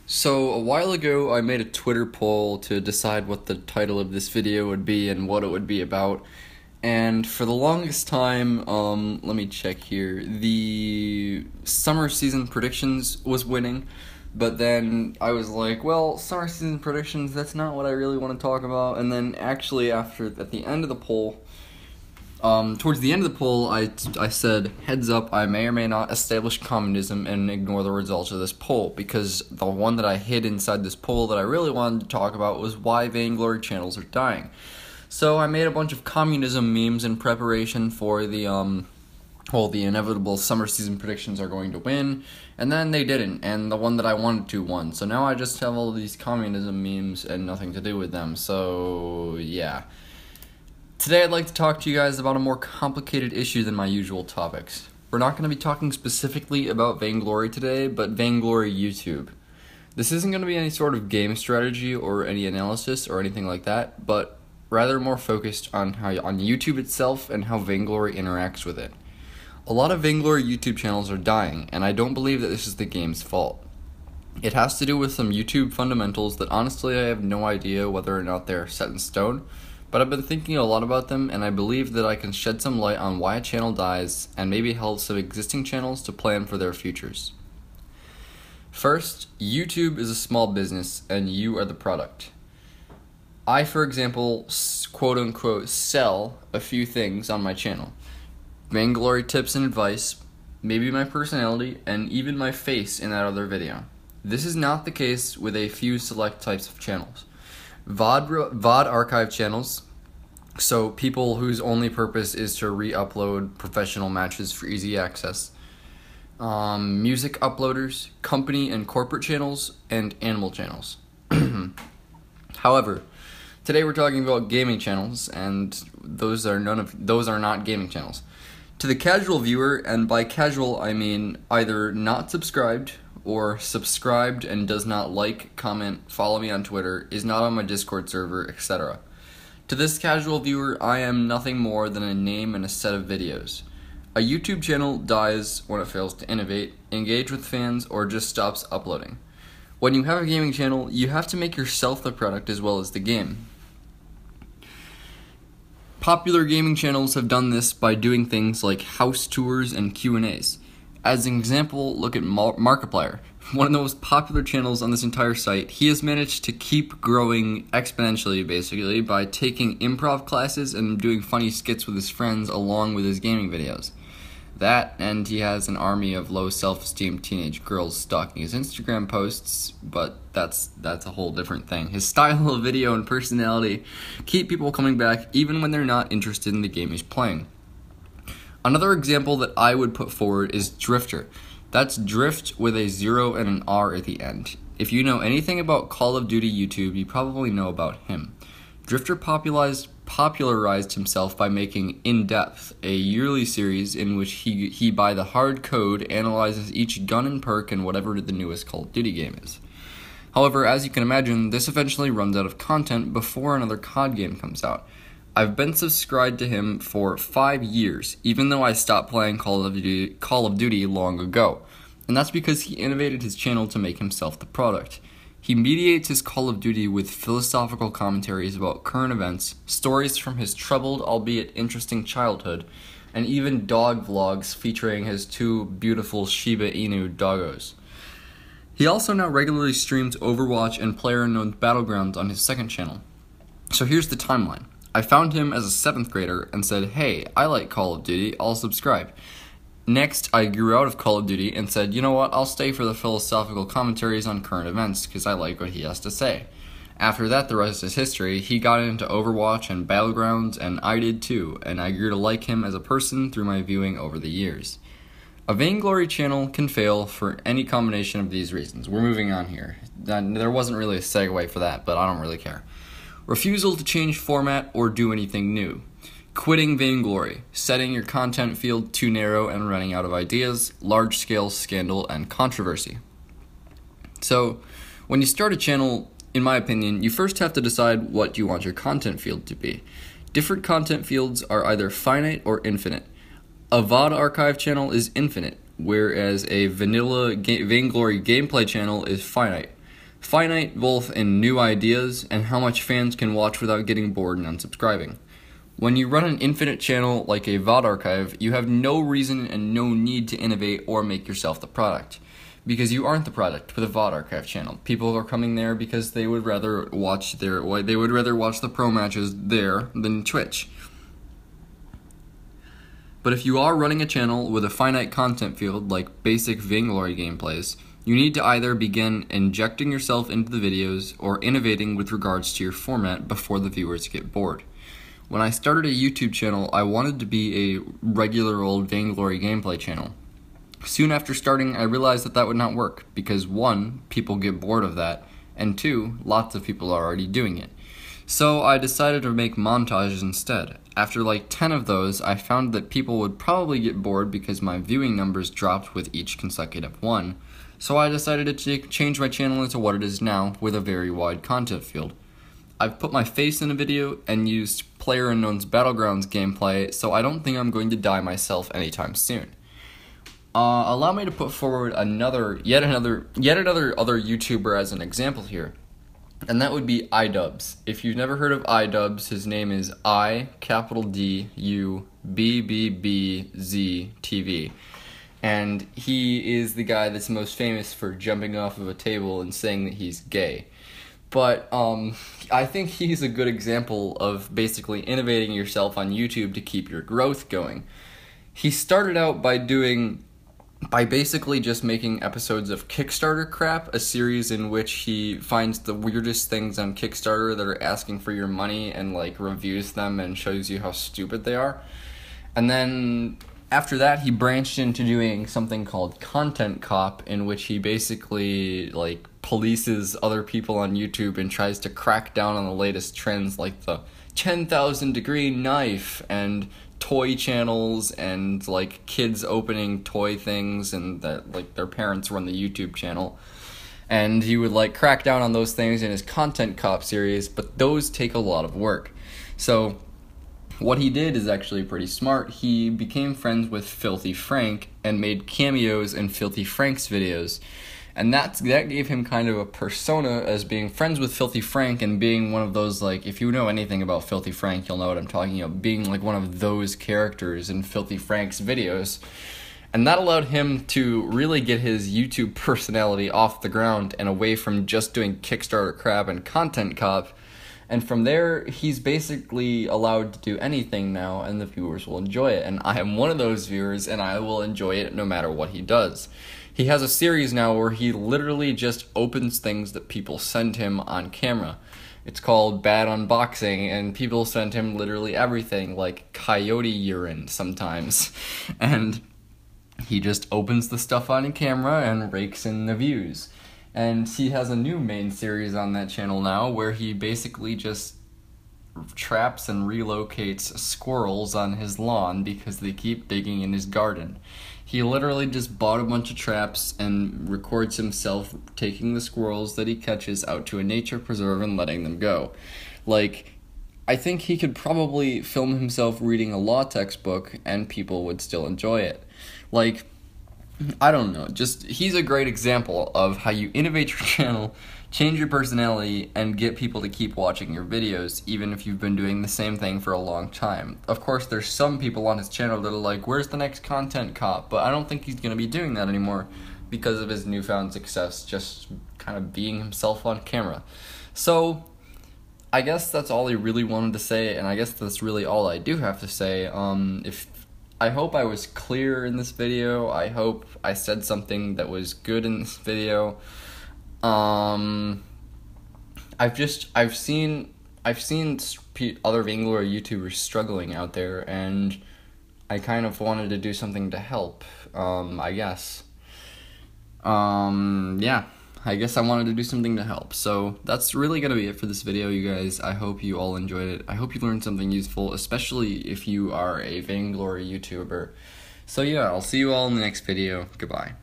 So, a while ago, I made a Twitter poll to decide what the title of this video would be and what it would be about. And for the longest time, let me check here, the summer season predictions was winning. But then I was like, well, summer season predictions, that's not what I really want to talk about. And then actually, at the end of the poll, towards the end of the poll, I said, heads up, I may or may not establish communism and ignore the results of this poll, because the one that I hid inside this poll that I really wanted to talk about was why Vainglory channels are dying. So I made a bunch of communism memes in preparation for the inevitable summer season predictions are going to win, and then they didn't, and the one that I wanted to won. So now I just have all these communism memes and nothing to do with them, so yeah. Today I'd like to talk to you guys about a more complicated issue than my usual topics. We're not going to be talking specifically about Vainglory today, but Vainglory YouTube. This isn't going to be any sort of game strategy or any analysis or anything like that, but rather more focused on YouTube itself and how Vainglory interacts with it. A lot of Vainglory YouTube channels are dying, and I don't believe that this is the game's fault. It has to do with some YouTube fundamentals that honestly I have no idea whether or not they're set in stone, but I've been thinking a lot about them, and I believe that I can shed some light on why a channel dies and maybe help some existing channels to plan for their futures. First, YouTube is a small business and you are the product. I, for example, quote-unquote sell a few things on my channel. Vainglory tips and advice, maybe my personality, and even my face in that other video. This is not the case with a few select types of channels. VOD archive channels, so people whose only purpose is to re-upload professional matches for easy access. Music uploaders, company and corporate channels, and animal channels. However, today we're talking about gaming channels, and those are not gaming channels. To the casual viewer, and by casual I mean either not subscribed or subscribed and does not like, comment, follow me on Twitter, is not on my Discord server, etc. To this casual viewer, I am nothing more than a name and a set of videos. A YouTube channel dies when it fails to innovate, engage with fans, or just stops uploading. When you have a gaming channel, you have to make yourself the product as well as the game. Popular gaming channels have done this by doing things like house tours and Q&As. As an example, look at Markiplier, one of the most popular channels on this entire site. He has managed to keep growing exponentially, basically, by taking improv classes and doing funny skits with his friends along with his gaming videos. That, and he has an army of low self-esteem teenage girls stalking his Instagram posts, but that's a whole different thing. His style of video and personality keep people coming back even when they're not interested in the game he's playing. Another example that I would put forward is Drifter. That's Drift with a 0 and an R at the end. If you know anything about Call of Duty YouTube, you probably know about him. Drifter popularized himself by making In Depth, a yearly series in which he by the hard code analyzes each gun and perk in whatever the newest Call of Duty game is. However, as you can imagine, this eventually runs out of content before another COD game comes out. I've been subscribed to him for 5 years, even though I stopped playing Call of Duty long ago. And that's because he innovated his channel to make himself the product. He mediates his Call of Duty with philosophical commentaries about current events, stories from his troubled, albeit interesting childhood, and even dog vlogs featuring his 2 beautiful Shiba Inu doggos. He also now regularly streams Overwatch and PlayerUnknown's Battlegrounds on his second channel. So here's the timeline. I found him as a 7th grader and said, hey, I like Call of Duty, I'll subscribe. Next, I grew out of Call of Duty and said, you know what, I'll stay for the philosophical commentaries on current events because I like what he has to say. After that, the rest is history. He got into Overwatch and Battlegrounds, and I did too, and I grew to like him as a person through my viewing over the years. A Vainglory channel can fail for any combination of these reasons. We're moving on here. There wasn't really a segue for that, but I don't really care. Refusal to change format or do anything new. Quitting Vainglory. Setting your content field too narrow and running out of ideas. Large-scale scandal and controversy. So, when you start a channel, in my opinion, you first have to decide what you want your content field to be. Different content fields are either finite or infinite. A VOD archive channel is infinite, whereas a vanilla Vainglory gameplay channel is finite. Finite both in new ideas and how much fans can watch without getting bored and unsubscribing. When you run an infinite channel like a VOD archive, you have no reason and no need to innovate or make yourself the product. Because you aren't the product with a VOD archive channel. People are coming there because they would rather watch the pro matches there than Twitch. But if you are running a channel with a finite content field like basic Vainglory gameplays, you need to either begin injecting yourself into the videos or innovating with regards to your format before the viewers get bored. When I started a YouTube channel, I wanted to be a regular old Vainglory gameplay channel. Soon after starting, I realized that would not work, because 1, people get bored of that, and 2, lots of people are already doing it. So I decided to make montages instead. After like 10 of those, I found that people would probably get bored because my viewing numbers dropped with each consecutive one, so I decided to change my channel into what it is now, with a very wide content field. I've put my face in a video and used PlayerUnknown's Battlegrounds gameplay, so I don't think I'm going to die myself anytime soon. Allow me to put forward yet another YouTuber as an example here, and that would be iDubbbz. If you've never heard of iDubbbz, his name is IDubbbzTV, and he is the guy that's most famous for jumping off of a table and saying that he's gay. But I think he's a good example of basically innovating yourself on YouTube to keep your growth going. He started out by basically just making episodes of Kickstarter crap, a series in which he finds the weirdest things on Kickstarter that are asking for your money and like reviews them and shows you how stupid they are. And then after that, he branched into doing something called Content Cop, in which he basically like polices other people on YouTube and tries to crack down on the latest trends like the 10,000 degree knife and toy channels and like kids opening toy things and that like their parents run the YouTube channel. And he would like crack down on those things in his Content Cop series, but those take a lot of work. So what he did is actually pretty smart. He became friends with Filthy Frank and made cameos in Filthy Frank's videos. And that gave him kind of a persona as being friends with Filthy Frank and being one of those, like, if you know anything about Filthy Frank, you'll know what I'm talking about, being like one of those characters in Filthy Frank's videos. And that allowed him to really get his YouTube personality off the ground and away from just doing Kickstarter crap and Content Cop. And from there, he's basically allowed to do anything now, and the viewers will enjoy it. And I am one of those viewers, and I will enjoy it no matter what he does. He has a series now where he literally just opens things that people send him on camera. It's called Bad Unboxing, and people send him literally everything, like coyote urine sometimes. And he just opens the stuff on camera and rakes in the views. And he has a new main series on that channel now where he basically just traps and relocates squirrels on his lawn because they keep digging in his garden. He literally just bought a bunch of traps and records himself taking the squirrels that he catches out to a nature preserve and letting them go. Like, I think he could probably film himself reading a law textbook and people would still enjoy it. Like, I don't know, just he's a great example of how you innovate your channel, change your personality, and get people to keep watching your videos, even if you've been doing the same thing for a long time. Of course, there's some people on his channel that are like, where's the next Content Cop? But I don't think he's going to be doing that anymore because of his newfound success, just kind of being himself on camera. So, I guess that's all he really wanted to say, and I guess that's really all I do have to say. I hope I was clear in this video. I hope I said something that was good in this video. I've seen other Vainglory YouTubers struggling out there, and I kind of wanted to do something to help. I guess. Yeah. I guess I wanted to do something to help. So that's really going to be it for this video, you guys. I hope you all enjoyed it. I hope you learned something useful, especially if you are a Vainglory YouTuber. So yeah, I'll see you all in the next video. Goodbye.